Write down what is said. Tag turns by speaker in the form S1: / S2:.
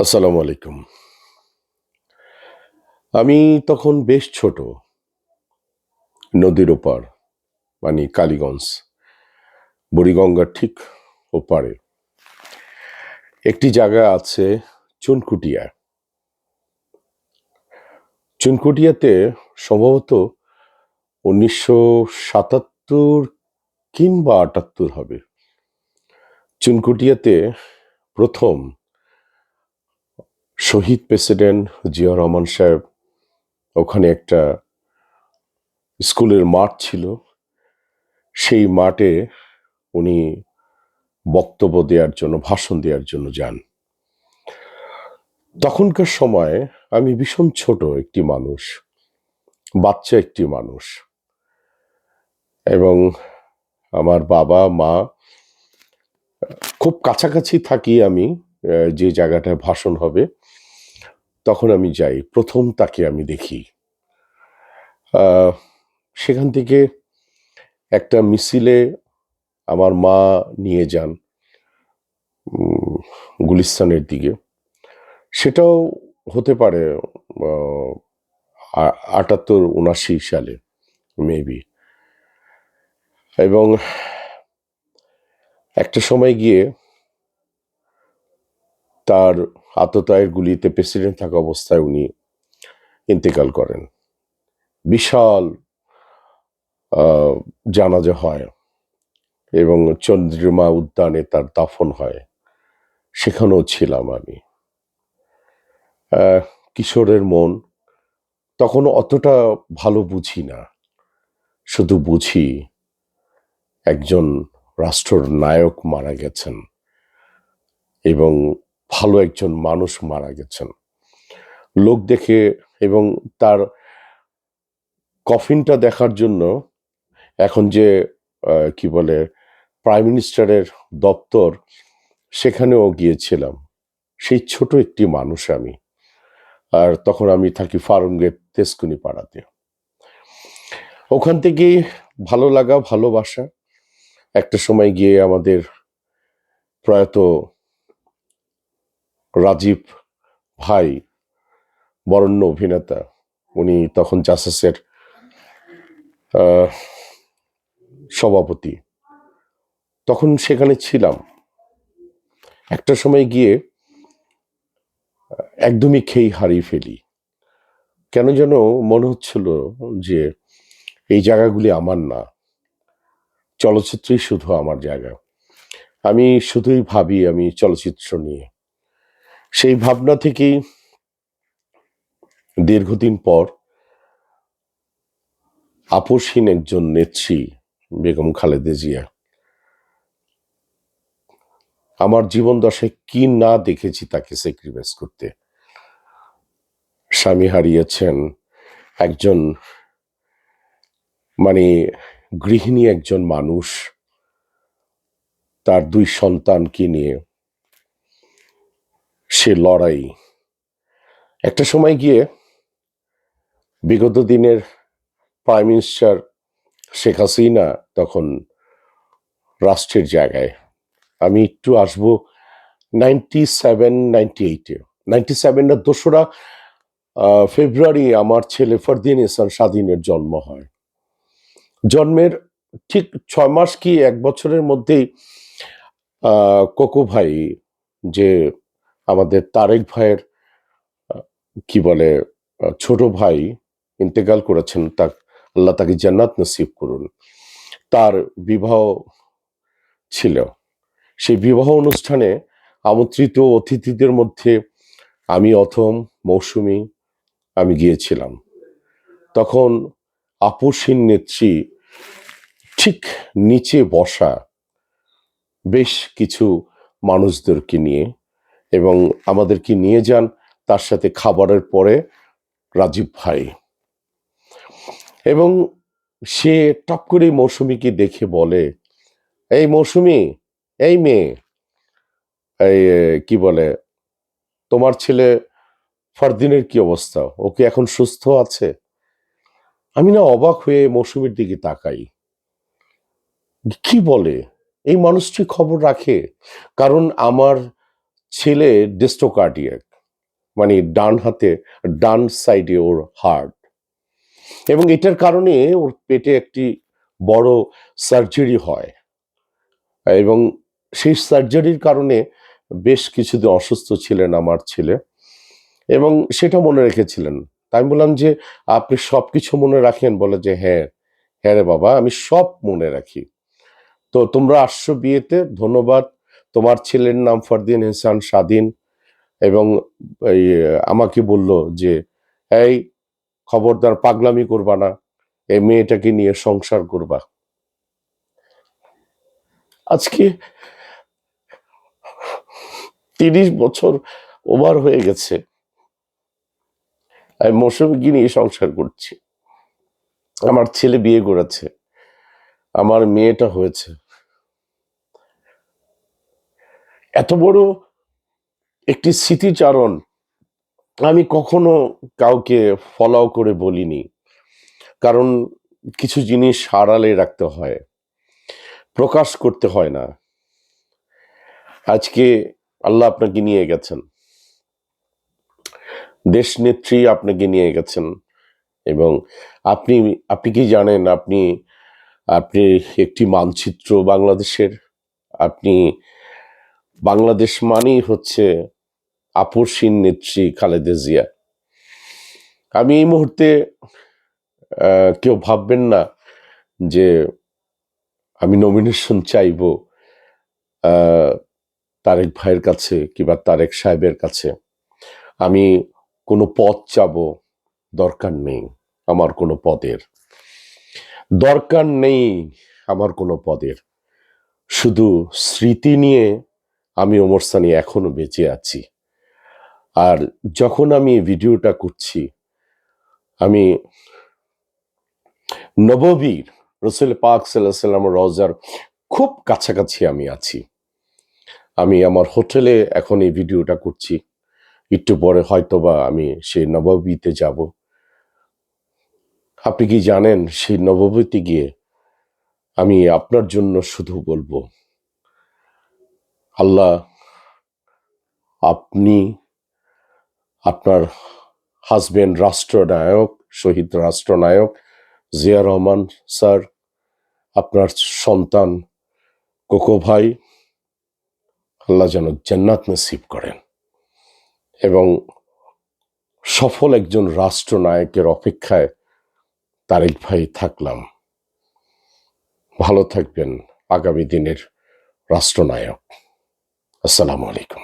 S1: আসসালামু আলাইকুম। আমি তখন বেশ ছোট, নদীর ওপার মানে কালীগঞ্জ, বুড়িগঙ্গার ঠিক ওপারে একটি জায়গা আছে চুনকুটিয়া। চুনকুটিয়াতে সম্ভবত ১৯৭৭ কিংবা ৭৮ হবে। চুনকুটিয়াতে প্রথম শহীদ প্রেসিডেন্ট জিয়াউর রহমান সাহেব ওখানে একটা স্কুলের মাঠ ছিল। সেই মাঠে উনি বক্তব্য দেওয়ার জন্য, ভাষণ দেওয়ার জন্য যান। তখনকার সময়ে আমি ভীষণ ছোট একটি মানুষ, বাচ্চা একটি মানুষ, এবং আমার বাবা মা খুব কাছাকাছি থাকি আমি। যে জায়গাটায় ভাষণ হবে তখন আমি যাই, প্রথম তাকে আমি দেখি। আহ, সেখান থেকে একটা মিছিলে আমার মা নিয়ে যান উম, গুলিস্তানের দিকে। সেটাও হতে পারে ৭৮-৭৯ সালে মেবি। এবং একটা সময় গিয়ে তার আততায়ীর গুলিতে প্রেসিডেন্ট থাকা অবস্থায় উনি ইন্তেকাল করেন। বিশাল আহ, জানাজা হয় এবং চন্দ্রিমা উদ্যানে তার দাফন হয়। সেখানেও ছিলাম আমি। কিশোরের মন, তখন অতটা ভালো বুঝি না, শুধু বুঝি একজন রাষ্ট্র নায়ক মারা গেছেন এবং ভালো একজন মানুষ মারা গেছেন। লোক দেখে এবং তার কফিনটা দেখার জন্য এখন যে কি বলে প্রাইম মিনিস্টারের দপ্তর, সেখানেও গিয়েছিলাম। সেই ছোট একটি মানুষ আমি। আর তখন আমি থাকি ফার্মগেট তেজকুনি পাড়াতে। ওখান থেকেই ভালো লাগা, ভালোবাসা। একটা সময় গিয়ে আমাদের প্রয়াত রাজীব ভাই, বরেণ্য অভিনেতা, উনি তখন জাসাসের সভাপতি, তখন সেখানে ছিলাম। একটা সময় গিয়ে একদমই খেই হারিয়ে ফেলি। কেন যেন মনে হচ্ছিল যে এই জায়গাগুলি আমার না, চলচ্চিত্রই শুধু আমার জায়গা। আমি শুধুই ভাবি আমি চলচ্চিত্র নিয়ে। সেই ভাবনা থেকেই দীর্ঘদিন পর আপসহীন একজন নেত্রী বেগম খালেদা জিয়া, আমার জীবন দশায় কি না দেখেছি তাকে স্যাক্রিফাইস করতে। স্বামী হারিয়েছেন, একজন মানে গৃহিণী একজন মানুষ, তার 2 সন্তানকে নিয়ে সে লড়াই। একটা সময় গিয়ে বিগত দিনের প্রাইম মিনিস্টার শেখ হাসিনা তখন রাষ্ট্রের জায়গায়। আমি একটু আসবো 97-98-এ। 97-এর 2রা ফেব্রুয়ারি আমার ছেলে ফরদিন ইহসান স্বাধীনের জন্ম হয়। জন্মের ঠিক 6 মাস কি 1 বছরের মধ্যেই কোকো ভাই, যে আমাদের তারেক ভাইয়ের কি বলে ছোট ভাই, ইন্তেকাল করেছেন। আল্লাহ তাকে জান্নাত নসিব করুন। তার বিবাহ ছিল। সেই বিবাহ অনুষ্ঠানে আমন্ত্রিত অতিথিদের মধ্যে আমি, অথম, মৌসুমী, আমি গিয়েছিলাম। তখন আপসহীন নেত্রী ঠিক নিচে বসা বেশ কিছু মানুষদেরকে নিয়ে, এবং আমাদেরকে নিয়ে যান তার সাথে খাবারের পরে রাজীব ভাই। এবং সে টপ করে মৌসুমীকে দেখে বলে, এই মৌসুমী, এই মেয়ে, এই কি বলে, তোমার ছেলে ফারদিনের কি অবস্থা, ও কি এখন সুস্থ আছে? আমি না অবাক হয়ে মৌসুমীর দিকে তাকাই। কি বলে, এই মানুষটি খবর রাখে? কারণ আমার ছেলে ডিস্ট্রোকার্ডিয়াক, মানে ডান সাইডে ওর হার্ট, এবং এটার কারণে ওর পেটে একটি বড় সার্জারি হয়, এবং সেই সার্জারির কারণে বেশ কিছুদিন অসুস্থ ছিলেন আমার ছেলে, এবং সেটা মনে রেখেছিলেন। তাই আমি বললাম যে আপনি সবকিছু মনে রাখেন? বলে যে হ্যাঁ, হ্যাঁ রে বাবা, আমি সব মনে রাখি। তো তোমরা আসছো বিয়েতে, ধন্যবাদ। তোমার ছেলের নাম ফরদিন এহসান স্বাধীন, এবং এই আমাকে বলল যে এই খবরদার পাগলামি করবা না, এই মেয়েটাকে নিয়ে সংসার করবা। আজকে 30 বছর ওভার হয়ে গেছে, আমি মৌসুমীকে নিয়ে সংসার করছি। আমার ছেলে বিয়ে করেছে, আমার মেয়েটা হয়েছে। এত বড় একটি স্মৃতিচারণ আমি কখনো কাউকে ফলো করে বলিনি, কারণ কিছু জিনিস আড়ালে রাখতে হয়, প্রকাশ করতে হয় না। আজকে আল্লাহ আপনাকে নিয়ে গেছেন, দেশ নেত্রী আপনাকে নিয়ে গেছেন, এবং আপনি আপনি কি জানেন, আপনি আপনি একটি মানচিত্র বাংলাদেশের। আপনি, বাংলাদেশ মানেই হচ্ছে আপসহীন নেত্রী খালেদা জিয়া। আমি এই মুহূর্তে কেউ ভাববেন না যে আমি নমিনেশন চাইব তারেক ভাইয়ের কাছে কিংবা তারেক সাহেবের কাছে। আমি কোনো পদ চাবো, দরকার নেই আমার কোনো পদের, দরকার নেই আমার কোনো পদের। শুধু স্মৃতি নিয়ে আমি ওমর সানি এখনো বেঁচে আছি। আর যখন আমি ভিডিওটা করছি, আমি নববীর রসুল পাক সাল্লাল্লাহু আলাইহি ওয়াসাল্লাম রওজার খুব কাছাকাছি আমি আছি। আমি আমার হোটেলে এখন এই ভিডিওটা করছি, একটু পরে হয়তোবা আমি সেই নববীতে যাব। আপনি কি জানেন, সেই নববীতে গিয়ে আমি আপনার জন্য শুধু বলবো, আল্লাহ, আপনি, আপনার হাজবেন্ড রাষ্ট্রনায়ক, শহীদ রাষ্ট্রনায়ক জিয়া রহমান স্যার, আপনার সন্তান কোকো ভাই, আল্লাহ যেন জান্নাত নসিব করেন, এবং সফল একজন রাষ্ট্রনায়কের অপেক্ষায় তারেক ভাই থাকলাম। ভালো থাকবেন আগামী দিনের রাষ্ট্রনায়ক। আসসালামু আলাইকুম।